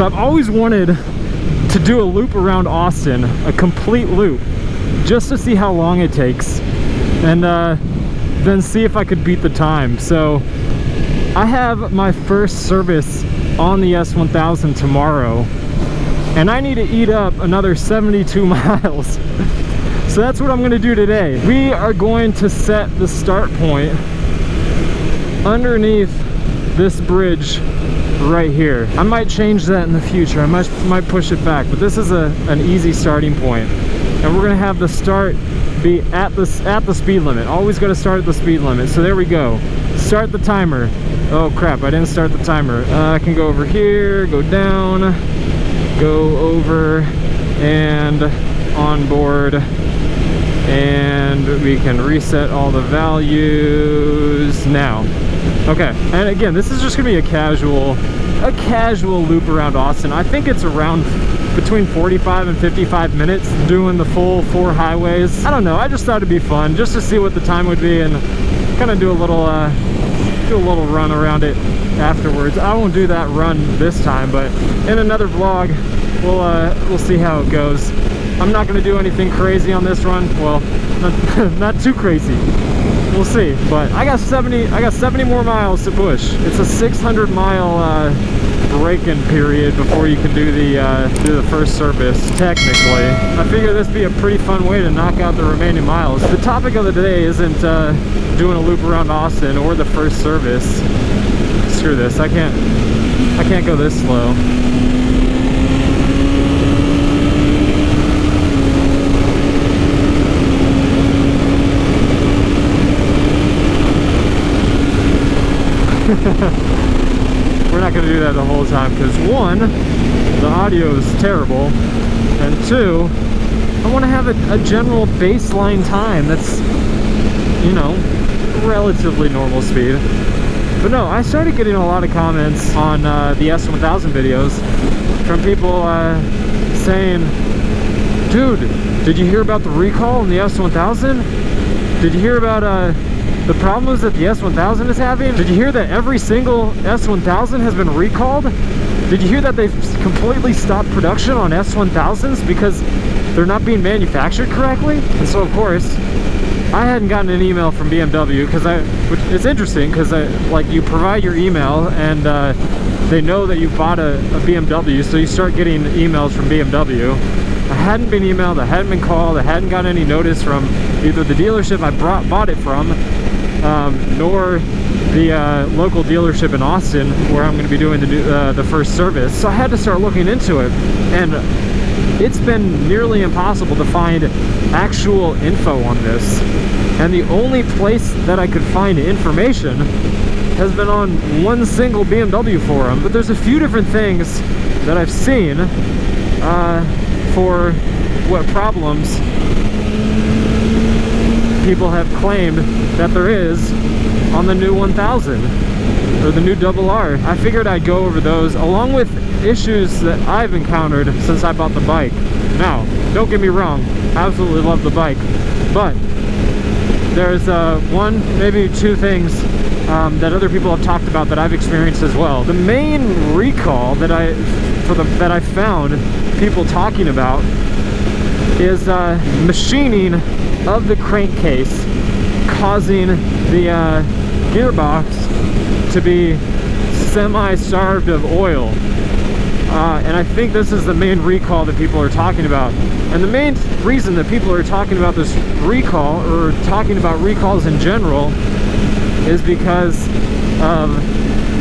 So I've always wanted to do a loop around Austin, a complete loop, just to see how long it takes, and then see if I could beat the time. So I have my first service on the S1000 tomorrow, and I need to eat up another 72 miles. So that's what I'm going to do today. We are going to set the start point underneath this bridge right here. I might change that in the future. I might push it back, but this is an easy starting point. And we're going to have the start be at the speed limit. Always got to start at the speed limit. So there we go. Start the timer. Oh crap, I didn't start the timer. I can go over here, go down, go over, and on board, and we can reset all the values now. Okay, and again, this is just gonna be a casual loop around Austin. I think it's around between 45 and 55 minutes doing the full 4 highways. I don't know, I just thought it'd be fun just to see what the time would be and kind of do a little run around it afterwards. I won't do that run this time, but in another vlog we'll see how it goes. I'm not going to do anything crazy on this run. Well, not too crazy. We'll see. But I got 70 more miles to push. It's a 600-mile break-in period before you can do the first service. Technically, I figure this would be a pretty fun way to knock out the remaining miles. The topic of the day isn't doing a loop around Austin or the first service. Screw this. I can't go this slow. We're not going to do that the whole time because 1, the audio is terrible, and 2, I want to have a general baseline time that's, you know, relatively normal speed. But no, I started getting a lot of comments on the S1000 videos from people saying, dude, did you hear about the recall in the S1000? Did you hear about the problems that the S1000 is having? Did you hear that every single S1000 has been recalled? Did you hear that they've completely stopped production on S1000s because they're not being manufactured correctly? And so of course, I hadn't gotten an email from BMW because which it's interesting because like you provide your email and they know that you bought a BMW, so you start getting emails from BMW. I hadn't been emailed, I hadn't been called, I hadn't got any notice from either the dealership I bought it from, nor the local dealership in Austin where I'm going to be doing the first service. So I had to start looking into it, and it's been nearly impossible to find actual info on this. And the only place that I could find information has been on one single BMW forum. But there's a few different things that I've seen for what problems people have claimed that there is on the new 1000 or the new RR. I figured I'd go over those along with issues that I've encountered since I bought the bike. Now, don't get me wrong, I absolutely love the bike, but there's one, maybe 2 things that other people have talked about that I've experienced as well. The main recall that I found people talking about is machining of the crankcase, causing the gearbox to be semi-starved of oil. And I think this is the main recall that people are talking about. And the main reason that people are talking about this recall, or talking about recalls in general, is because of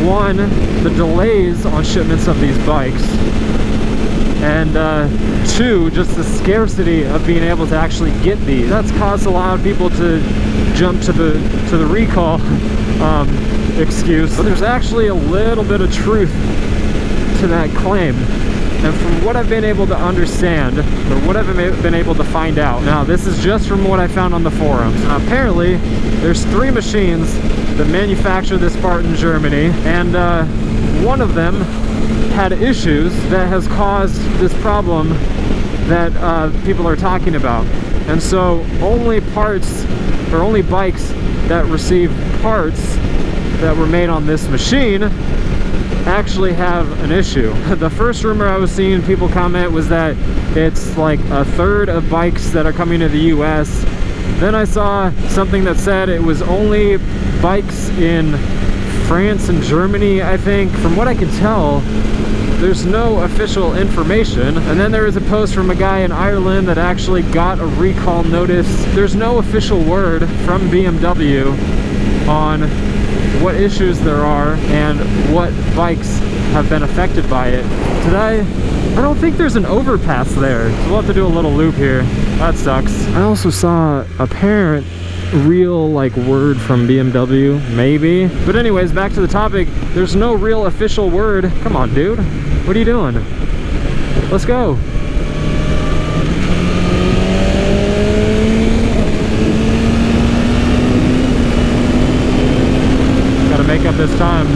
1, the delays on shipments of these bikes, and 2, just the scarcity of being able to actually get these. That's caused a lot of people to jump to the recall excuse. But there's actually a little bit of truth to that claim. And from what I've been able to understand, or what I've been able to find out, now this is just from what I found on the forums. Now, apparently, there's 3 machines that manufacture this part in Germany, and one of them had issues that has caused this problem that people are talking about. And so only parts, or only bikes that receive parts that were made on this machine actually have an issue. The first rumor I was seeing people comment was that it's like a third of bikes that are coming to the US. Then I saw something that said it was only bikes in France and Germany, I think. From what I can tell, there's no official information. And then there is a post from a guy in Ireland that actually got a recall notice. There's no official word from BMW on what issues there are and what bikes have been affected by it. Today, I don't think there's an overpass there, so we'll have to do a little loop here. That sucks. I also saw a parent real like word from BMW, maybe. But anyways, back to the topic. There's no real official word. Come on, dude. What are you doing? Let's go. Gotta make up this time.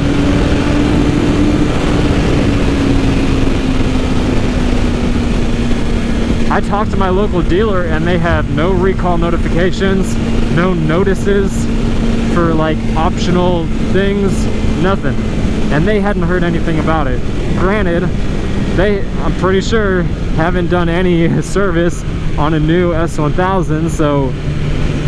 I talked to my local dealer and they had no recall notifications, no notices for like optional things, nothing. And they hadn't heard anything about it. Granted, they, I'm pretty sure, haven't done any service on a new S1000, so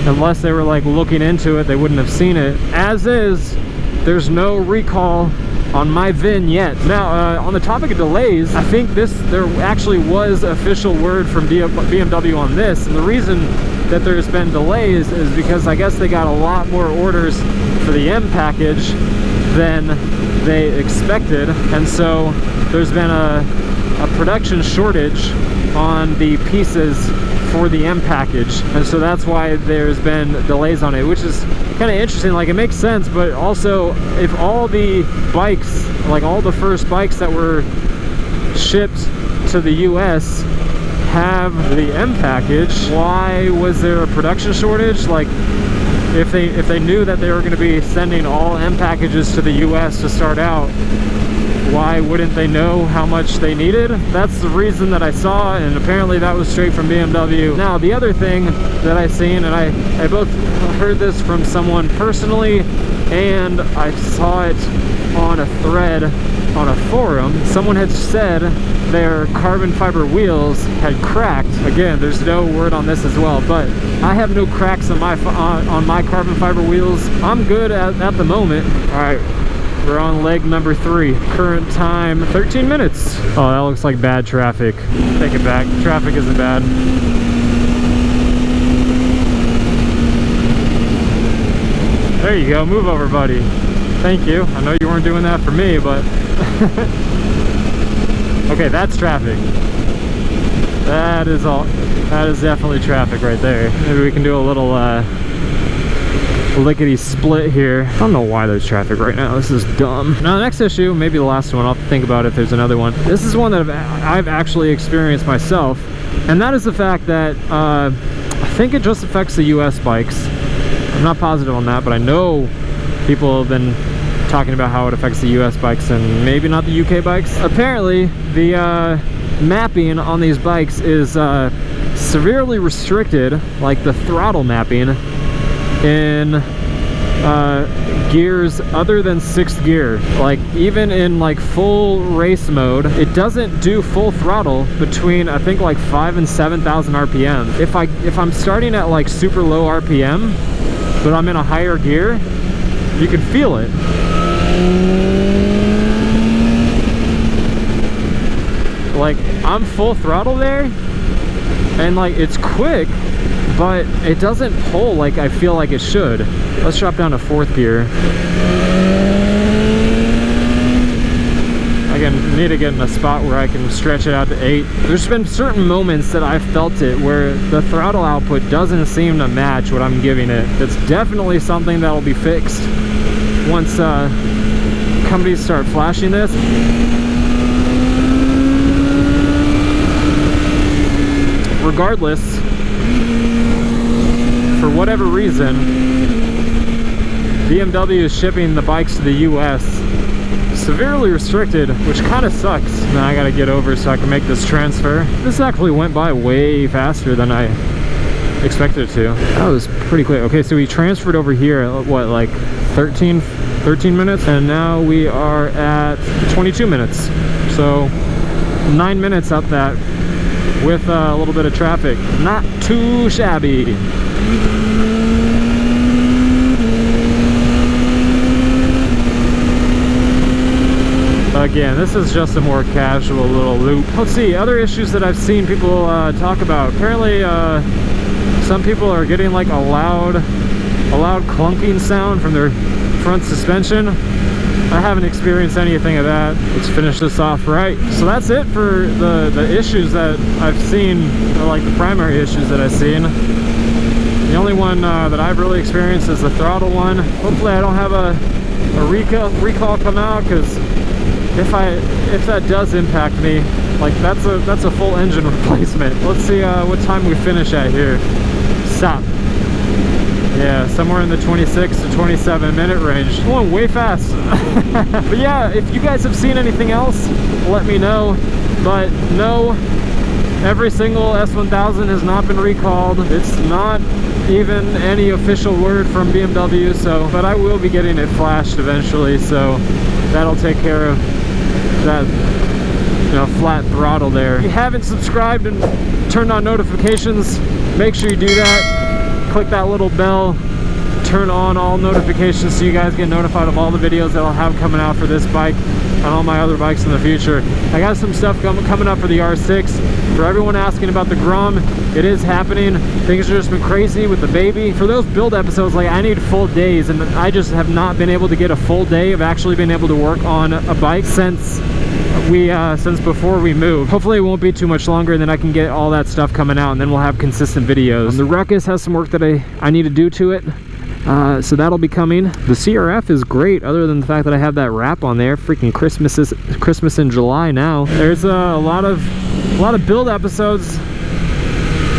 unless they were like looking into it, they wouldn't have seen it. As is, there's no recall on my VIN yet. Now, on the topic of delays, I think there actually was official word from BMW on this, and the reason that there's been delays is because I guess they got a lot more orders for the M package than they expected, and so there's been a production shortage on the pieces for the M package, and so that's why there's been delays on it, which is kind of interesting. Like, it makes sense, but also if all the bikes, like all the first bikes that were shipped to the US have the M package, why was there a production shortage? Like, if they knew that they were going to be sending all M packages to the US to start out, why wouldn't they know how much they needed? That's the reason that I saw, and apparently that was straight from BMW. Now, the other thing that I seen, and I both heard this from someone personally, and I saw it on a thread on a forum. Someone had said their carbon fiber wheels had cracked. Again, there's no word on this as well, but I have no cracks on my carbon fiber wheels. I'm good at the moment. All right. We're on leg number 3. Current time, 13 minutes. Oh, that looks like bad traffic. Take it back. Traffic isn't bad. There you go. Move over, buddy. Thank you. I know you weren't doing that for me, but... Okay, that's traffic. That is all. That is definitely traffic right there. Maybe we can do a little, lickety split here. I don't know why there's traffic right now. This is dumb. Now, the next issue, maybe the last one, I'll have to think about if there's another one. This is one that I've actually experienced myself, and that is the fact that I think it just affects the US bikes. I'm not positive on that, but I know people have been talking about how it affects the US bikes and maybe not the UK bikes. Apparently, the mapping on these bikes is severely restricted, like the throttle mapping, in gears other than 6th gear. Like, even in like full race mode, it doesn't do full throttle between, I think, like 5,000 and 7,000 RPM. If I'm starting at like super low RPM, but I'm in a higher gear, you can feel it. Like, I'm full throttle there, and like, it's quick, but it doesn't pull like I feel like it should. Let's drop down to 4th gear. Again, need to get in a spot where I can stretch it out to 8. There's been certain moments that I've felt it where the throttle output doesn't seem to match what I'm giving it. It's definitely something that'll be fixed once companies start flashing this. Regardless, for whatever reason, BMW is shipping the bikes to the US severely restricted, which kind of sucks. Now I gotta get over so I can make this transfer. This actually went by way faster than I expected it to. That was pretty quick. Okay, so we transferred over here, what, like 13, 13 minutes, and now we are at 22 minutes. So 9 minutes up that with a little bit of traffic. Not too shabby. Again, this is just a more casual little loop. Let's see, other issues that I've seen people talk about. Apparently, some people are getting like a loud clunking sound from their front suspension. I haven't experienced anything of that. Let's finish this off right. So that's it for the issues that I've seen, or like the primary issues that I've seen. The only one that I've really experienced is the throttle one. Hopefully I don't have a recall come out, because if that does impact me, like that's a full engine replacement. Let's see what time we finish at here. Stop. Yeah, somewhere in the 26 to 27 minute range. Going way fast. But yeah, if you guys have seen anything else, let me know. But no, every single S1000 has not been recalled. It's not even any official word from BMW, so, but I will be getting it flashed eventually, so that'll take care of that, you know, flat throttle there. If you haven't subscribed and turned on notifications, make sure you do that. Click that little bell, turn on all notifications so you guys get notified of all the videos that I'll have coming out for this bike and all my other bikes in the future. I got some stuff coming up for the R6. For everyone asking about the Grum, it is happening. Things have just been crazy with the baby. For those build episodes, like, I need full days, and I just have not been able to get a full day of actually being able to work on a bike since before we moved. Hopefully it won't be too much longer, and then I can get all that stuff coming out, and then we'll have consistent videos. The Ruckus has some work that I need to do to it, so that'll be coming. The CRF is great, other than the fact that I have that wrap on there. Freaking Christmas in July now. There's a lot of build episodes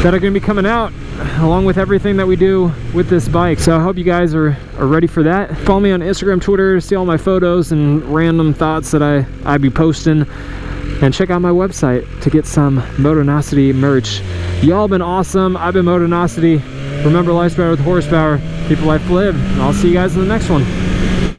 that are going to be coming out, along with everything that we do with this bike. So I hope you guys are ready for that. Follow me on Instagram, Twitter to see all my photos and random thoughts that I be posting. And check out my website to get some Motonosity merch. Y'all been awesome. I've been Motonosity. Remember, life's better with horsepower. Keep a life lived. And I'll see you guys in the next one.